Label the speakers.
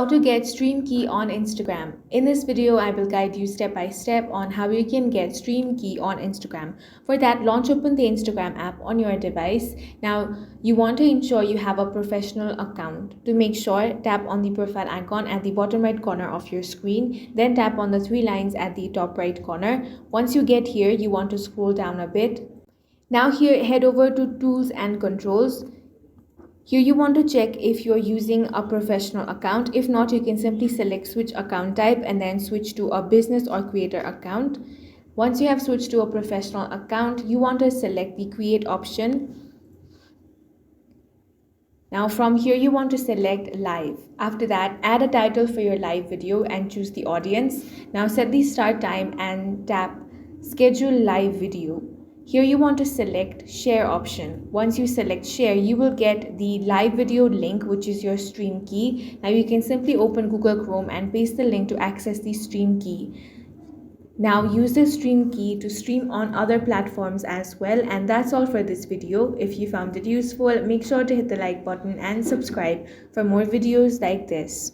Speaker 1: How to get Stream Key on Instagram. In this video, I will guide you step by step on how you can get Stream Key on Instagram. For that, launch open the Instagram app on your device. Now, you want to ensure you have a professional account. To make sure, tap on the profile icon at the bottom right corner of your screen. Then tap on the three lines at the top right corner. Once you get here, you want to scroll down a bit. Now here, head over to Tools and Controls. Here you want to check if you're using a professional account. If not, you can simply select switch account type and then switch to a business or creator account. Once you have switched to a professional account, you want to select the create option. Now from here you want to select live. After that, add a title for your live video and choose the audience. Now set the start time and tap schedule live video. Here you want to select share option. Once you select share, you will get the live video link, which is your stream key. Now you can simply open Google Chrome and paste the link to access the stream key. Now use the stream key to stream on other platforms as well. And that's all for this video. If you found it useful, make sure to hit the like button and subscribe for more videos like this.